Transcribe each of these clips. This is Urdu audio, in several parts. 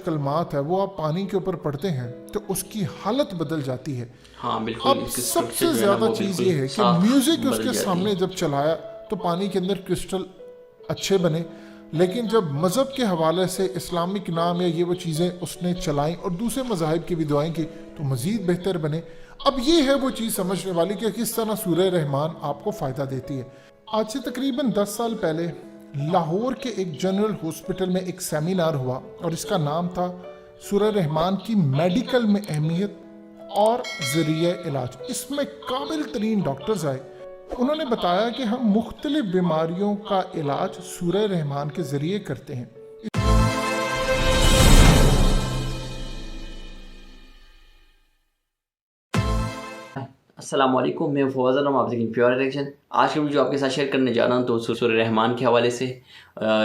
کلمات ہے وہ آپ پانی کے اوپر پڑھتے ہیں تو اس کی حالت بدل جاتی ہے. ہاں بالکل. اب سب سے زیادہ چیز یہ ہے کہ میوزک اس کے سامنے جب چلایا تو پانی کے اندر کرسٹل اچھے بنے، لیکن جب مذہب کے حوالے سے اسلامک نام یا یہ وہ چیزیں اس نے چلائیں اور دوسرے مذاہب کی بھی دعائیں کی تو مزید بہتر بنے. اب یہ ہے وہ چیز سمجھنے والی کہ کس طرح سورہ رحمان آپ کو فائدہ دیتی ہے. آج سے تقریباً 10 سال پہلے لاہور کے ایک جنرل ہاسپٹل میں ایک سیمینار ہوا اور اس کا نام تھا سورہ رحمان کی میڈیکل میں اہمیت اور ذریعہ علاج. اس میں قابل ترین ڈاکٹرز آئے. انہوں نے بتایا کہ ہم مختلف بیماریوں کا علاج سورہ رحمان کے ذریعے کرتے ہیں. السلام علیکم، میں فوز علم، آپ دیکھیں پیور ڈائریکشن. آج کی ویڈیو آپ کے ساتھ شیئر کرنے جا رہا ہوں تو سورہ رحمان کے حوالے سے.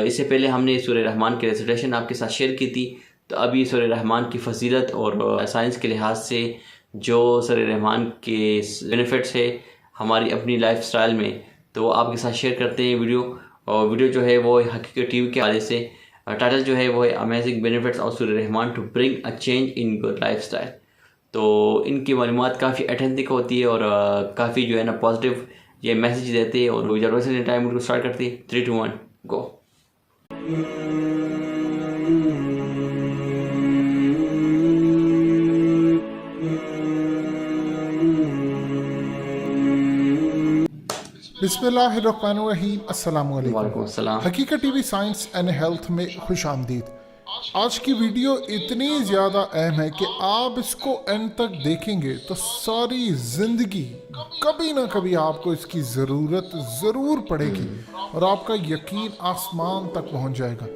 اس سے پہلے ہم نے سورہ رحمان کی ریسیٹیشن آپ کے ساتھ شیئر کی تھی. تو ابھی سورہ رحمان کی فضیلت اور سائنس کے لحاظ سے جو سورہ رحمان کے بینیفٹس ہے ہماری اپنی لائف سٹائل میں، تو وہ آپ کے ساتھ شیئر کرتے ہیں ویڈیو. اور ویڈیو جو ہے وہ حقیقت ٹی وی کے حوالے سے ٹائٹل جو ہے وہ ہے amazing benefits of Surah Rahman to bring a change in your lifestyle. تو ان کی معلومات کافی ایتھینٹک ہوتی ہے اور کافی جو ہے نا پازیٹیو یہ میسیج دیتے ہیں. اور ویسے ٹائم کو اسٹارٹ کرتے ہیں. 3 2 1 گو. بسم اللہ الرحمن الرحیم. السلام علیکم. وعلیکم السلام. حقیقت T V science and health میں خوش آمدید. آج کی ویڈیو اتنی زیادہ اہم ہے کہ آپ اس کو اینڈ تک دیکھیں گے تو ساری زندگی کبھی نہ کبھی آپ کو اس کی ضرورت ضرور پڑے گی اور آپ کا یقین آسمان تک پہنچ جائے گا.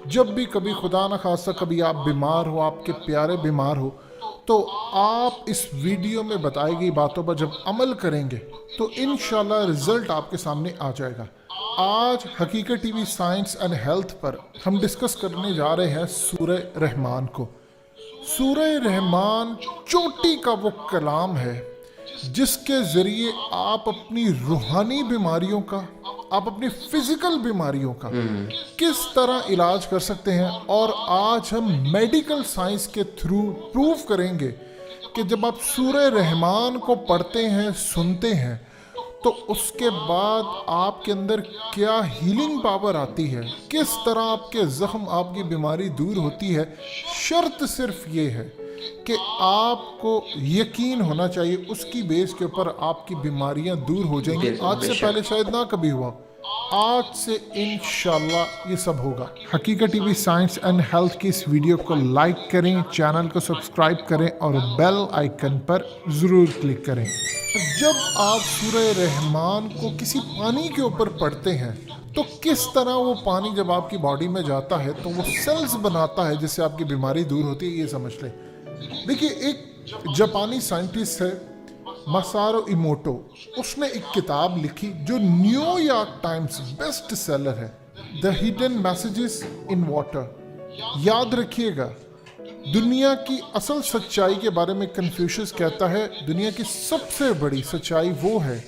جب بھی کبھی خدا نہ خواستہ کبھی آپ بیمار ہو، آپ کے پیارے بیمار ہو، تو آپ اس ویڈیو میں بتائی گئی باتوں پر جب عمل کریں گے تو انشاءاللہ رزلٹ آپ کے سامنے آ جائے گا. آج Haqeeqat T V science and health پر ہم ڈسکس کرنے جا رہے ہیں سورہ رحمان کو. سورہ رحمان چوٹی کا وہ کلام ہے جس کے ذریعے آپ اپنی روحانی بیماریوں کا، آپ اپنی فزیکل بیماریوں کا کس طرح علاج کر سکتے ہیں. اور آج ہم میڈیکل سائنس کے تھرو پروف کریں گے کہ جب آپ سورہ رحمان کو پڑھتے ہیں، سنتے ہیں، تو اس کے بعد آپ کے اندر کیا ہیلنگ پاور آتی ہے، کس طرح آپ کے زخم، آپ کی بیماری دور ہوتی ہے. شرط صرف یہ ہے کہ آپ کو یقین ہونا چاہیے، اس کی بیس کے اوپر آپ کی بیماریاں دور ہو جائیں گی. آج سے پہلے شاید نہ کبھی ہوا، آج سے انشاءاللہ یہ سب ہوگا. حقیقت T V science and health کی اس ویڈیو کو لائک کریں، چینل کو سبسکرائب کریں اور بیل آئیکن پر ضرور کلک کریں. جب آپ سورہ رحمان کو کسی پانی کے اوپر پڑھتے ہیں تو کس طرح وہ پانی جب آپ کی باڈی میں جاتا ہے تو وہ سیلز بناتا ہے جس سے آپ کی بیماری دور ہوتی ہے. یہ سمجھ لیں. دیکھیے، ایک جاپانی سائنٹسٹ ہے مسارو ایموٹو، اس نے ایک کتاب لکھی جو New York Times best seller ہے، the hidden messages in water. یاد رکھیے گا، دنیا کی اصل سچائی کے بارے میں کنفیوشس کہتا ہے دنیا کی سب سے بڑی سچائی وہ ہے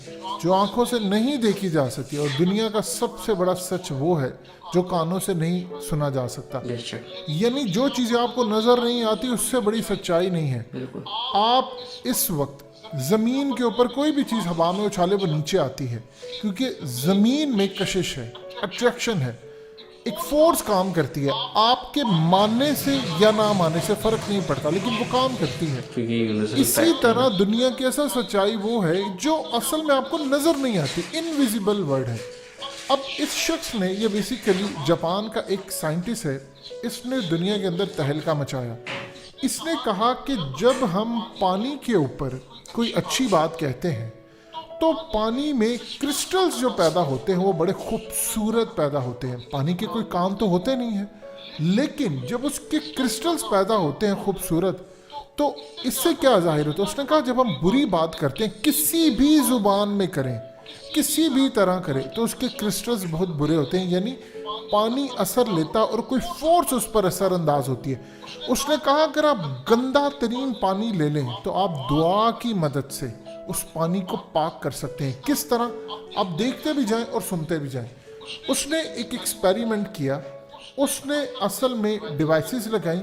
جو آنکھوں سے نہیں دیکھی جا سکتی، اور دنیا کا سب سے بڑا سچ وہ ہے جو کانوں سے نہیں سنا جا سکتا. یعنی جو چیزیں آپ کو نظر نہیں آتی اس سے بڑی سچائی نہیں ہے. آپ اس وقت زمین کے اوپر کوئی بھی چیز ہوا میں اچھالے وہ نیچے آتی ہے، کیونکہ زمین میں کشش ہے، اٹریکشن ہے، ایک فورس کام کرتی ہے. آپ کے ماننے سے یا نہ ماننے سے فرق نہیں پڑتا، لیکن وہ کام کرتی ہے. اسی طرح دنیا کی اصل سچائی وہ ہے جو اصل میں آپ کو نظر نہیں آتی، انویزیبل ورڈ ہے. اب اس شخص نے، یہ بیسیکلی جاپان کا ایک سائنٹسٹ ہے، اس نے دنیا کے اندر تہلکہ مچایا. اس نے کہا کہ جب ہم پانی کے اوپر کوئی اچھی بات کہتے ہیں تو پانی میں کرسٹلز جو پیدا ہوتے ہیں وہ بڑے خوبصورت پیدا ہوتے ہیں. پانی کے کوئی کام تو ہوتے نہیں ہیں، لیکن جب اس کے کرسٹلز پیدا ہوتے ہیں خوبصورت تو اس سے کیا ظاہر ہوتا ہے. اس نے کہا جب ہم بری بات کرتے ہیں، کسی بھی زبان میں کریں، کسی بھی طرح کریں، تو اس کے کرسٹلز بہت برے ہوتے ہیں. یعنی پانی اثر لیتا اور کوئی فورس اس پر اثر انداز ہوتی ہے. اس نے کہا اگر آپ گندا ترین پانی لے لیں تو آپ دعا کی مدد سے اس پانی کو پاک کر سکتے ہیں. کس طرح؟ آپ دیکھتے بھی جائیں اور سنتے بھی جائیں. اس نے ایک ایکسپیریمنٹ کیا. اس نے اصل میں ڈیوائسز لگائیں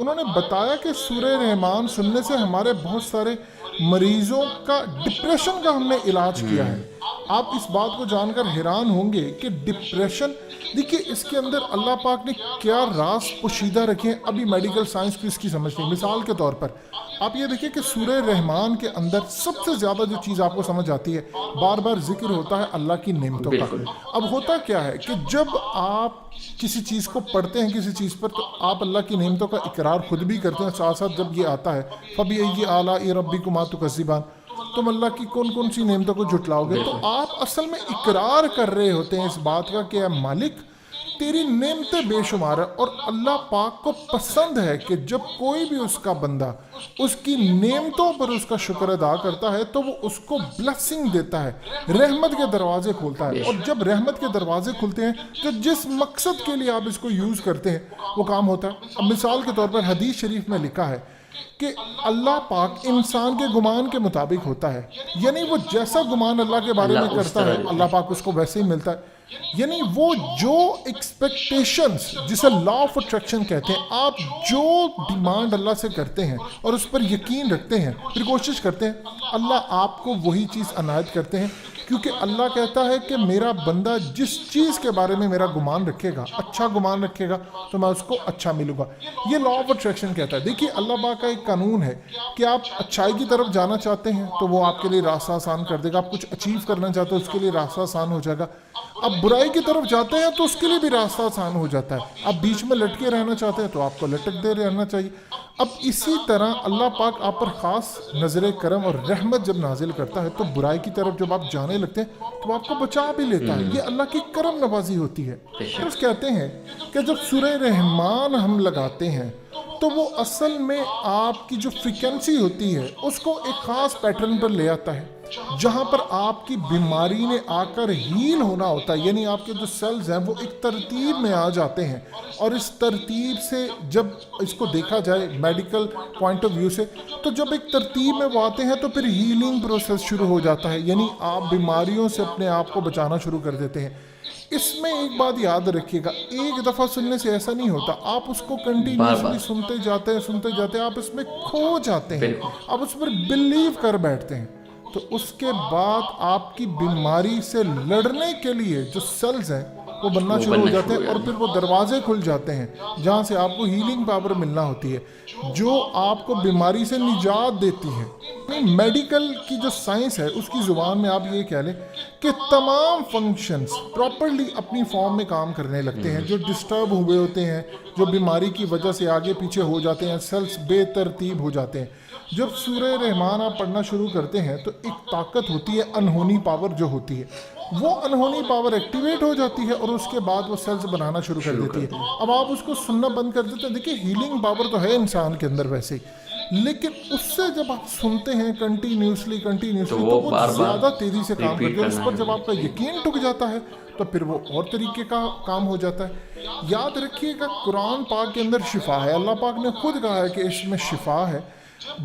انہوں نے بتایا کہ سورہ رحمان سننے سے ہمارے بہت سارے مریضوں کا ڈپریشن کا ہم نے علاج کیا ہے. آپ اس بات کو جان کر حیران ہوں گے کہ ڈپریشن، دیکھیے اس کے اندر اللہ پاک نے کیا راز پوشیدہ رکھے ہیں. ابھی میڈیکل سائنس کو اس کی سمجھ نہیں. مثال کے طور پر آپ یہ دیکھیں کہ سورہ رحمان کے اندر سب سے زیادہ جو چیز آپ کو سمجھ آتی ہے، بار بار ذکر ہوتا ہے اللہ کی نعمتوں کا. اب ہوتا کیا ہے کہ جب آپ کسی چیز کو پڑھتے ہیں کسی چیز پر، تو آپ اللہ کی نعمتوں کا اقرار خود بھی کرتے ہیں، ساتھ ساتھ جب یہ آتا ہے فَبِأَيِّ آلَاءِ رَبِّكُمَا تُكَذِّبَانِ، تم اللہ کی کون کون سی نعمتوں کو جھٹلاؤ گے، تو آپ اصل میں اقرار کر رہے ہوتے ہیں اس بات کا کہ اے مالک تیری نعمتیں بے شمار ہے. اور اللہ پاک کو پسند ہے کہ جب کوئی بھی اس کا بندہ اس کی نعمتوں پر اس کا شکر ادا کرتا ہے تو وہ اس کو بلیسنگ دیتا ہے، رحمت کے دروازے کھولتا ہے. اور جب رحمت کے دروازے کھلتے ہیں تو جس مقصد کے لیے آپ اس کو یوز کرتے ہیں وہ کام ہوتا ہے. اب مثال کے طور پر حدیث شریف میں لکھا ہے کہ اللہ پاک انسان کے گمان کے مطابق ہوتا ہے، یعنی وہ جیسا گمان اللہ کے بارے میں کرتا ہے اللہ پاک اس کو ویسے ہی ملتا ہے. یعنی وہ جو ایکسپیکٹیشنز جسے لا آف اٹریکشن کہتے ہیں، آپ جو ڈیمانڈ اللہ سے کرتے ہیں اور اس پر یقین رکھتے ہیں، پھر کوشش کرتے ہیں، اللہ آپ کو وہی چیز عنایت کرتے ہیں. کیونکہ اللہ کہتا ہے کہ میرا بندہ جس چیز کے بارے میں میرا گمان رکھے گا، اچھا گمان رکھے گا، تو میں اس کو اچھا ملوں گا. یہ لا آف اٹریکشن کہتا ہے. دیکھیے اللہ پاک کا ایک قانون ہے کہ آپ اچھائی کی طرف جانا چاہتے ہیں تو وہ آپ کے لیے راستہ آسان کر دے گا. آپ کچھ اچیو کرنا چاہتے ہیں اس کے لیے راستہ آسان ہو جائے گا. آپ برائی کی طرف جاتے ہیں تو اس کے لیے بھی راستہ آسان ہو جاتا ہے. آپ بیچ میں لٹکے رہنا چاہتے ہیں تو آپ کو لٹکتے رہنا چاہیے. اب اسی طرح اللہ پاک آپ پر خاص نظر کرم اور رحمت جب نازل کرتا ہے تو برائی کی طرف جب آپ جانے لگتے ہیں تو آپ کو بچا بھی لیتا ہے. یہ اللہ کی کرم نوازی ہوتی ہے. پھر کہتے ہیں کہ جب سورہ رحمان ہم لگاتے ہیں تو وہ اصل میں آپ کی جو فریکوینسی ہوتی ہے اس کو ایک خاص پیٹرن پر لے آتا ہے، جہاں پر آپ کی بیماری نے آ کر ہیل ہونا ہوتا ہے. یعنی آپ کے جو سیلز ہیں وہ ایک ترتیب میں آ جاتے ہیں، اور اس ترتیب سے جب اس کو دیکھا جائے میڈیکل پوائنٹ آف ویو سے، تو جب ایک ترتیب میں وہ آتے ہیں تو پھر ہیلنگ پروسیس شروع ہو جاتا ہے. یعنی آپ بیماریوں سے اپنے آپ کو بچانا شروع کر دیتے ہیں. اس میں ایک بات یاد رکھیے گا، ایک دفعہ سننے سے ایسا نہیں ہوتا. آپ اس کو کنٹینیوسلی سنتے جاتے ہیں، آپ اس میں کھو جاتے ہیں، آپ اس پر بلیو کر بیٹھتے ہیں. تو اس کے بعد آپ کی بیماری سے لڑنے کے لیے جو سیلز ہیں وہ بننا شروع ہو جاتے ہیں، اور پھر وہ دروازے کھل جاتے ہیں جہاں سے آپ کو ہیلنگ پاور ملنا ہوتی ہے جو آپ کو بیماری سے نجات دیتی ہے. میڈیکل کی جو سائنس ہے اس کی زبان میں آپ یہ کہہ لیں کہ تمام فنکشنز پراپرلی اپنی فارم میں کام کرنے لگتے ہیں. جو ڈسٹرب ہوئے ہوتے ہیں، جو بیماری کی وجہ سے آگے پیچھے ہو جاتے ہیں، سیلز بے ترتیب ہو جاتے ہیں. جب سورہ رحمان آپ پڑھنا شروع کرتے ہیں تو ایک طاقت ہوتی ہے، انہونی پاور جو ہوتی ہے، وہ انہونی پاور ایکٹیویٹ ہو جاتی ہے اور اس کے بعد وہ سیلز بنانا شروع کر دیتی ہے. اب آپ اس کو سننا بند کر دیتے ہیں. دیکھیے ہیلنگ پاور تو ہے انسان کے اندر ویسے ہی، لیکن اس سے جب آپ سنتے ہیں کنٹینیوسلی تو وہ زیادہ تیزی سے کام کرتے ہیں. اس پر جب آپ کا یقین ٹک جاتا ہے تو پھر وہ اور طریقے کا کام ہو جاتا ہے. یاد رکھیے گا قرآن پاک کے اندر شفا ہے. اللہ پاک نے خود کہا ہے کہ اس میں شفا ہے.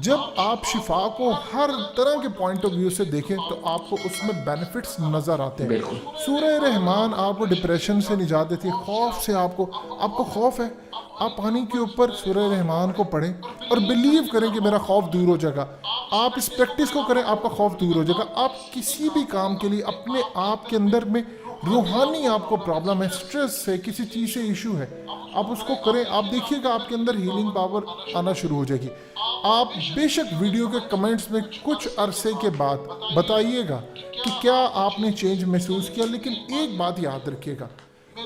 جب آپ شفا کو ہر طرح کے پوائنٹ آف ویو سے دیکھیں تو آپ کو اس میں بینیفٹس نظر آتے ہیں. سورہ رحمان آپ کو ڈپریشن سے نجات دیتی ہے. خوف سے آپ کو خوف ہے، آپ پانی کے اوپر سورہ رحمان کو پڑھیں اور بلیو کریں کہ میرا خوف دور ہو جائے گا. آپ اس پریکٹس کو کریں، آپ کا خوف دور ہو جائے گا. آپ کسی بھی کام کے لیے اپنے آپ کے اندر میں روحانی آپ کو پرابلم ہے، سٹریس ہے، کسی چیز سے ایشو ہے، آپ اس کو کریں. آپ دیکھیے گا آپ کے اندر ہیلنگ پاور آنا شروع ہو جائے گی. آپ بے شک ویڈیو کے کمنٹس میں کچھ عرصے کے بعد بتائیے گا کہ کیا آپ نے چینج محسوس کیا. لیکن ایک بات یاد رکھیے گا،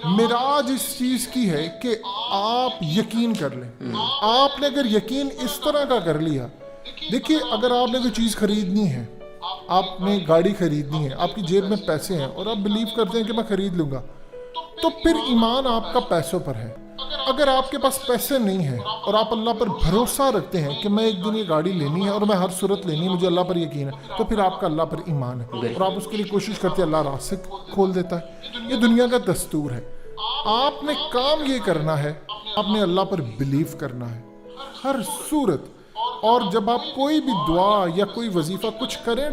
معراج اس چیز کی ہے کہ آپ یقین کر لیں. آپ نے اگر یقین اس طرح کا کر لیا، دیکھیے اگر آپ نے کوئی چیز خریدنی ہے، آپ نے گاڑی خریدنی ہے، آپ کی جیب میں پیسے ہیں اور آپ بلیو کرتے ہیں کہ میں خرید لوں گا، تو پھر ایمان آپ کا پیسوں پر ہے. اگر آپ کے پاس پیسے نہیں ہیں اور آپ اللہ پر بھروسہ رکھتے ہیں کہ میں ایک دن یہ گاڑی لینی ہے اور میں ہر صورت لینی ہے، مجھے اللہ پر یقین ہے، تو پھر آپ کا اللہ پر ایمان ہے اور آپ اس کے لیے کوشش کرتے ہیں، اللہ راستہ کھول دیتا ہے. یہ دنیا کا دستور ہے. آپ نے کام یہ کرنا ہے، آپ نے اللہ پر بلیو کرنا ہے ہر صورت. اور جب آپ کوئی بھی دعا یا کوئی وظیفہ کچھ کریں،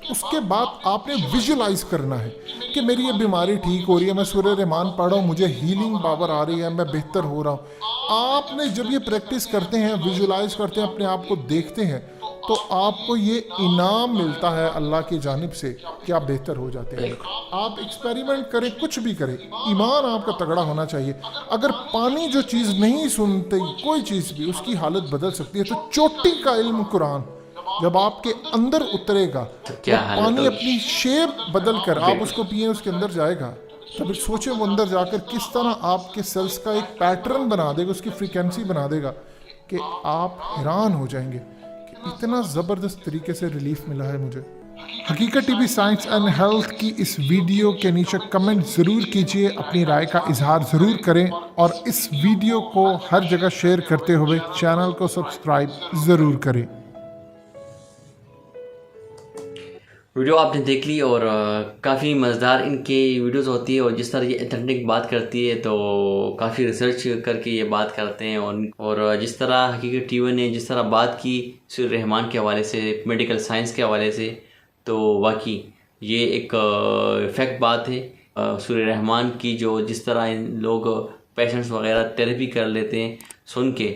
اس کے بعد آپ نے ویژولائز کرنا ہے کہ میری یہ بیماری ٹھیک ہو رہی ہے، میں سورہ رحمان پڑھ رہا ہوں، مجھے ہیلنگ پاور آ رہی ہے، میں بہتر ہو رہا ہوں۔ آپ نے جب یہ پریکٹس کرتے ہیں، ویژولائز کرتے ہیں، اپنے آپ کو دیکھتے ہیں، تو آپ کو یہ انعام ملتا ہے اللہ کی جانب سے کہ آپ بہتر ہو جاتے ہیں۔ آپ ایکسپیریمنٹ کریں، کچھ بھی کریں، ایمان آپ کا تگڑا ہونا چاہیے۔ اگر پانی جو چیز نہیں سنتے، کوئی چیز بھی اس کی حالت بدل سکتی ہے، تو چوٹی کا علم قرآن جب آپ کے اندر اترے گا، کیا وہ حالت پانی ہوگی۔ اپنی شیپ بدل کر آپ اس کو پئیں، اس کے اندر جائے گا۔ تب سوچیں وہ اندر جا کر کس طرح آپ کے سیلز کا ایک پیٹرن بنا دے گا، اس کی فریکوینسی بنا دے گا کہ آپ حیران ہو جائیں گے کہ اتنا زبردست طریقے سے ریلیف ملا ہے مجھے۔ حقیقت T V science and health کی اس ویڈیو کے نیچے کمنٹ ضرور کیجئے، اپنی رائے کا اظہار ضرور کریں، اور اس ویڈیو کو ہر جگہ شیئر کرتے ہوئے چینل کو سبسکرائب ضرور کریں۔ ویڈیو آپ نے دیکھ لی، اور کافی مزیدار ان کی ویڈیوز ہوتی ہے، اور جس طرح یہ اتھینٹک بات کرتی ہے تو کافی ریسرچ کر کے یہ بات کرتے ہیں، اور جس طرح حقیقت ٹی وی نے جس طرح بات کی سورہ رحمان کے حوالے سے، میڈیکل سائنس کے حوالے سے، تو واقعی یہ ایک فیکٹ بات ہے۔ سورہ رحمان کی جو جس طرح لوگ پیشنٹس وغیرہ تھیراپی کر لیتے ہیں سن کے،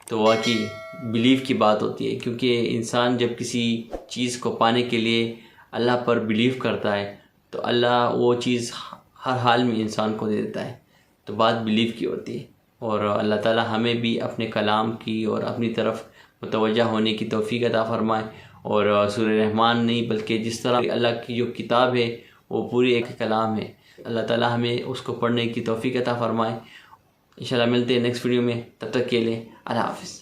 تو واقعی بلیف کی بات ہوتی ہے، کیونکہ انسان جب کسی چیز کو پانے کے لیے اللہ پر بلیو کرتا ہے تو اللہ وہ چیز ہر حال میں انسان کو دے دیتا ہے۔ تو بات بلیو کی ہوتی ہے، اور اللہ تعالی ہمیں بھی اپنے کلام کی اور اپنی طرف متوجہ ہونے کی توفیق عطا فرمائے، اور سورہ رحمان نہیں بلکہ جس طرح اللہ کی جو کتاب ہے وہ پوری ایک کلام ہے، اللہ تعالی ہمیں اس کو پڑھنے کی توفیق عطا فرمائے۔ انشاءاللہ ملتے ہیں نیکسٹ ویڈیو میں، تب تک کے لیے اللہ حافظ۔